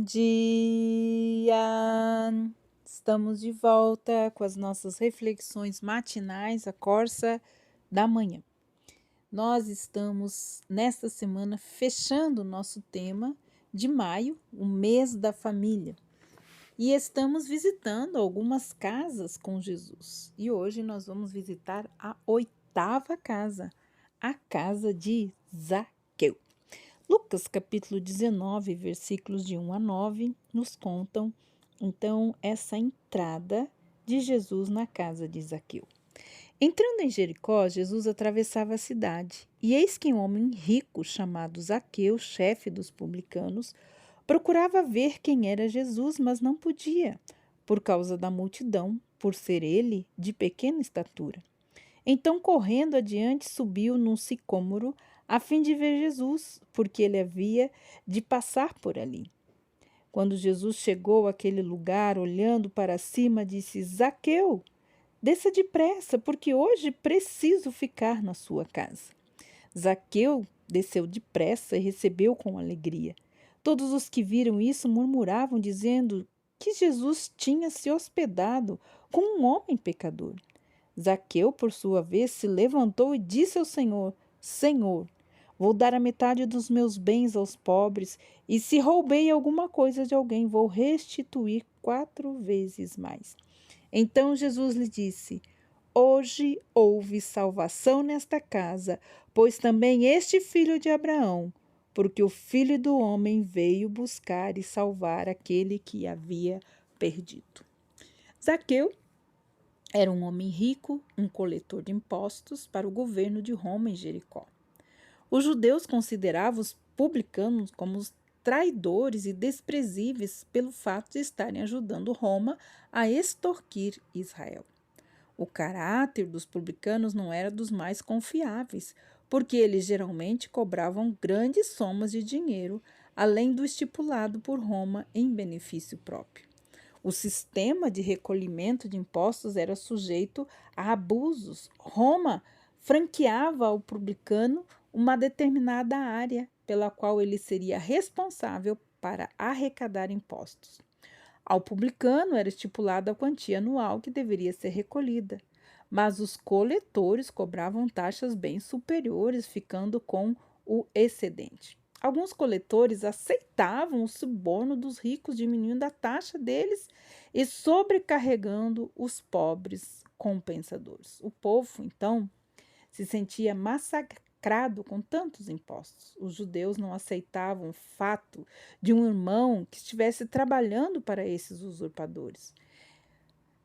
dia! Estamos de volta com as nossas reflexões matinais, a Corsa da Manhã. Nós estamos, nesta semana, fechando o nosso tema de maio, o mês da família. E estamos visitando algumas casas com Jesus. E hoje nós vamos visitar a 8ª casa, a casa de Zaqueu. Lucas capítulo 19, versículos de 1 a 9, nos contam, então, essa entrada de Jesus na casa de Zaqueu. Entrando em Jericó, Jesus atravessava a cidade, e eis que um homem rico, chamado Zaqueu, chefe dos publicanos, procurava ver quem era Jesus, mas não podia, por causa da multidão, por ser ele de pequena estatura. Então, correndo adiante, subiu num sicômoro, a fim de ver Jesus, porque ele havia de passar por ali. Quando Jesus chegou àquele lugar, olhando para cima, disse: Zaqueu, desça depressa, porque hoje preciso ficar na sua casa. Zaqueu desceu depressa e recebeu com alegria. Todos os que viram isso murmuravam, dizendo que Jesus tinha se hospedado com um homem pecador. Zaqueu, por sua vez, se levantou e disse ao Senhor: Senhor, vou dar a metade dos meus bens aos pobres, e se roubei alguma coisa de alguém, vou restituir 4 vezes mais. Então Jesus lhe disse: Hoje houve salvação nesta casa, pois também este filho de Abraão, porque o Filho do Homem veio buscar e salvar aquele que havia perdido. Zaqueu era um homem rico, um coletor de impostos para o governo de Roma em Jericó. Os judeus consideravam os publicanos como os traidores e desprezíveis pelo fato de estarem ajudando Roma a extorquir Israel. O caráter dos publicanos não era dos mais confiáveis, porque eles geralmente cobravam grandes somas de dinheiro, além do estipulado por Roma em benefício próprio. O sistema de recolhimento de impostos era sujeito a abusos. Roma franqueava ao publicano uma determinada área pela qual ele seria responsável para arrecadar impostos. Ao publicano era estipulada a quantia anual que deveria ser recolhida, mas os coletores cobravam taxas bem superiores, ficando com o excedente. Alguns coletores aceitavam o suborno dos ricos, diminuindo a taxa deles e sobrecarregando os pobres compensadores. O povo, então, se sentia massacrado com tantos impostos. Os judeus não aceitavam o fato de um irmão que estivesse trabalhando para esses usurpadores.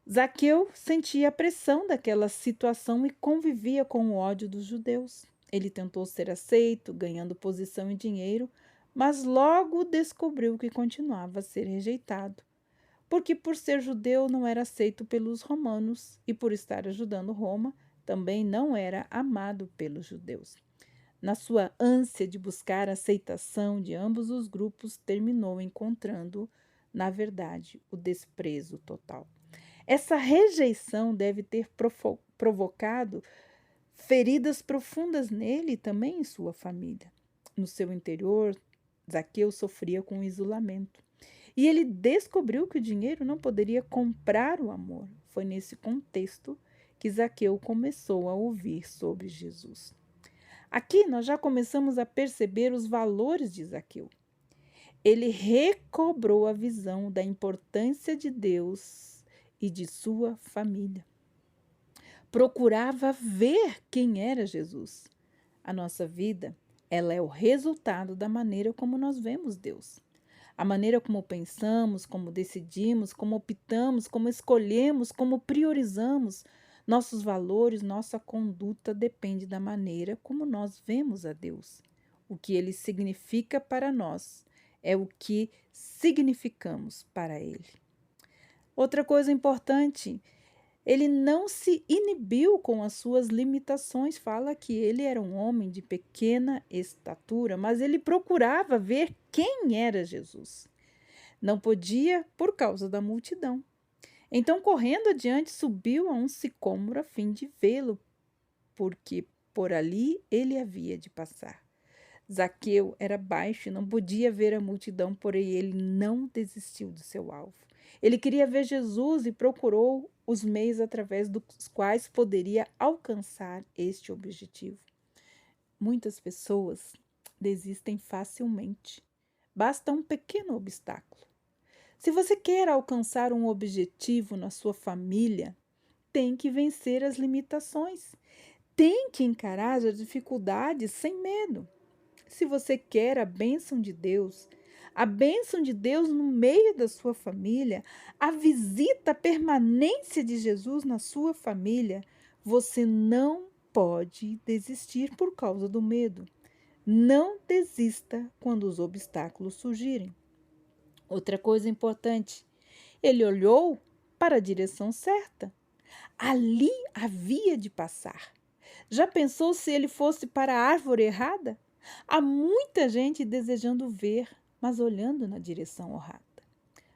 Zaqueu sentia a pressão daquela situação e convivia com o ódio dos judeus. Ele tentou ser aceito, ganhando posição e dinheiro, mas logo descobriu que continuava a ser rejeitado, porque por ser judeu não era aceito pelos romanos e por estar ajudando Roma, também não era amado pelos judeus. Na sua ânsia de buscar a aceitação de ambos os grupos, terminou encontrando, na verdade, o desprezo total. Essa rejeição deve ter provocado feridas profundas nele e também em sua família. No seu interior, Zaqueu sofria com o isolamento. E ele descobriu que o dinheiro não poderia comprar o amor. Foi nesse contexto que Zaqueu começou a ouvir sobre Jesus. Aqui nós já começamos a perceber os valores de Zaqueu. Ele recobrou a visão da importância de Deus e de sua família. Procurava ver quem era Jesus. A nossa vida, ela é o resultado da maneira como nós vemos Deus. A maneira como pensamos, como decidimos, como optamos, como escolhemos, como priorizamos, nossos valores, nossa conduta depende da maneira como nós vemos a Deus. O que Ele significa para nós é o que significamos para Ele. Outra coisa importante, ele não se inibiu com as suas limitações. Fala que ele era um homem de pequena estatura, mas ele procurava ver quem era Jesus. Não podia por causa da multidão. Então, correndo adiante, subiu a um sicômoro a fim de vê-lo, porque por ali ele havia de passar. Zaqueu era baixo e não podia ver a multidão, porém ele não desistiu do seu alvo. Ele queria ver Jesus e procurou os meios através dos quais poderia alcançar este objetivo. Muitas pessoas desistem facilmente. Basta um pequeno obstáculo. Se você quer alcançar um objetivo na sua família, tem que vencer as limitações. Tem que encarar as dificuldades sem medo. Se você quer a bênção de Deus no meio da sua família, a visita, a permanência de Jesus na sua família, você não pode desistir por causa do medo. Não desista quando os obstáculos surgirem. Outra coisa importante, ele olhou para a direção certa. Ali havia de passar. Já pensou se ele fosse para a árvore errada? Há muita gente desejando ver, mas olhando na direção errada.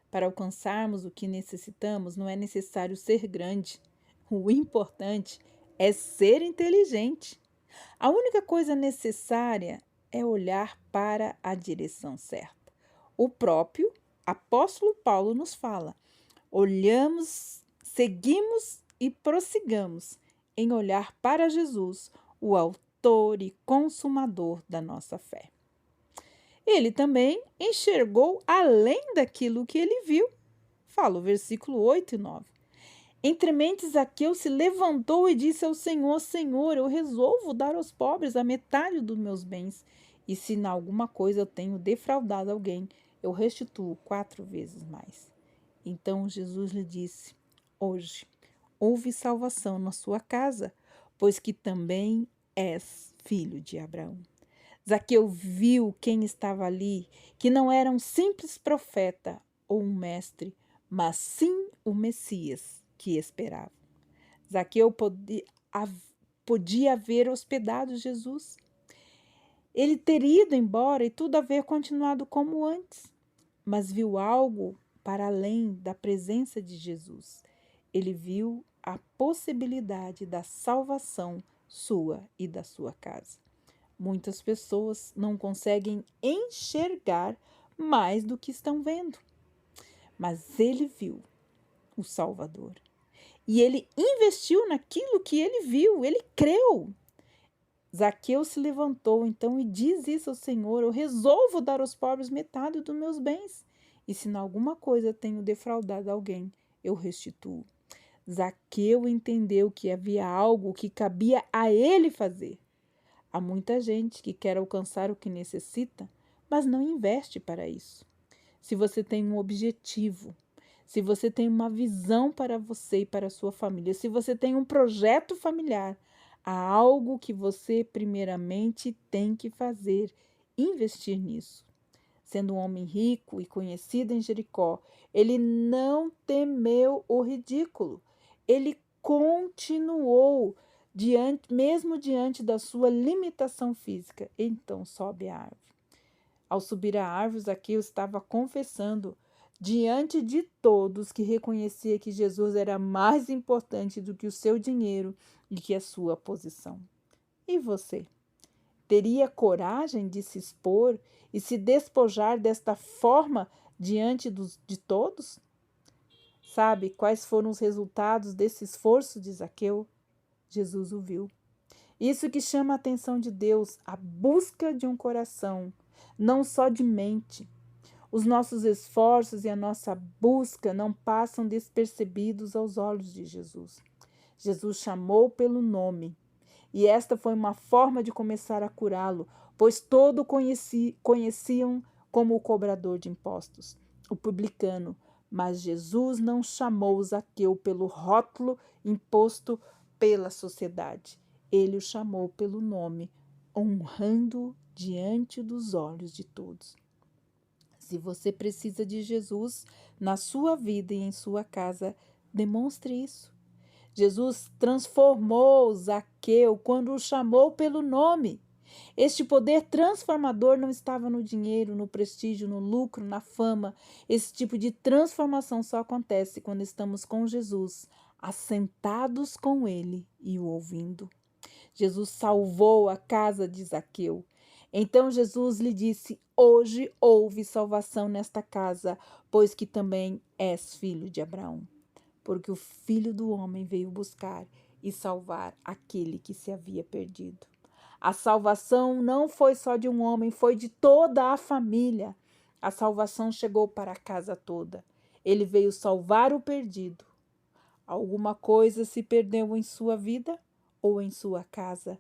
Para alcançarmos o que necessitamos, não é necessário ser grande. O importante é ser inteligente. A única coisa necessária é olhar para a direção certa. O próprio apóstolo Paulo nos fala: olhamos, seguimos e prossigamos em olhar para Jesus, o autor e consumador da nossa fé. Ele também enxergou além daquilo que ele viu. Fala o versículo 8 e 9. Entre mentes, Zaqueu se levantou e disse ao Senhor: Senhor, eu resolvo dar aos pobres a metade dos meus bens, e se em alguma coisa eu tenho defraudado alguém, eu restituo 4 vezes mais. Então Jesus lhe disse: hoje houve salvação na sua casa, pois que também és filho de Abraão. Zaqueu viu quem estava ali, que não era um simples profeta ou um mestre, mas sim o Messias que esperava. Zaqueu podia haver hospedado Jesus. Ele teria ido embora e tudo haver continuado como antes, mas viu algo para além da presença de Jesus. Ele viu a possibilidade da salvação sua e da sua casa. Muitas pessoas não conseguem enxergar mais do que estão vendo, mas ele viu o Salvador e ele investiu naquilo que ele viu, ele creu. Zaqueu se levantou então e diz isso ao Senhor: eu resolvo dar aos pobres metade dos meus bens, e se em alguma coisa tenho defraudado alguém, eu restituo. Zaqueu entendeu que havia algo que cabia a ele fazer. Há muita gente que quer alcançar o que necessita, mas não investe para isso. Se você tem um objetivo, se você tem uma visão para você e para a sua família, se você tem um projeto familiar, há algo que você primeiramente tem que fazer, investir nisso. Sendo um homem rico e conhecido em Jericó, ele não temeu o ridículo. Ele continuou mesmo diante da sua limitação física. Então sobe a árvore. Ao subir a árvore, Zaqueu estava confessando diante de todos que reconhecia que Jesus era mais importante do que o seu dinheiro e que a sua posição. E você? Teria coragem de se expor e se despojar desta forma diante de todos? Sabe quais foram os resultados desse esforço de Zaqueu? Jesus o viu. Isso que chama a atenção de Deus, a busca de um coração, não só de mente. Os nossos esforços e a nossa busca não passam despercebidos aos olhos de Jesus. Jesus chamou pelo nome, e esta foi uma forma de começar a curá-lo, pois todos conheciam como o cobrador de impostos, o publicano, mas Jesus não chamou Zaqueu pelo rótulo imposto pela sociedade. Ele o chamou pelo nome, honrando diante dos olhos de todos. Se você precisa de Jesus na sua vida e em sua casa, demonstre isso. Jesus transformou Zaqueu quando o chamou pelo nome. Este poder transformador não estava no dinheiro, no prestígio, no lucro, na fama. Esse tipo de transformação só acontece quando estamos com Jesus, assentados com Ele e o ouvindo. Jesus salvou a casa de Zaqueu. Então Jesus lhe disse: hoje houve salvação nesta casa, pois que também és filho de Abraão. Porque o Filho do Homem veio buscar e salvar aquele que se havia perdido. A salvação não foi só de um homem, foi de toda a família. A salvação chegou para a casa toda. Ele veio salvar o perdido. Alguma coisa se perdeu em sua vida ou em sua casa?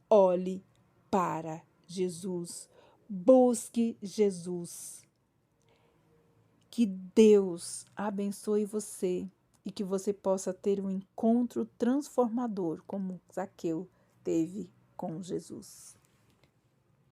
Olhe para Jesus. Busque Jesus. Que Deus abençoe você e que você possa ter um encontro transformador como Zaqueu teve com Jesus.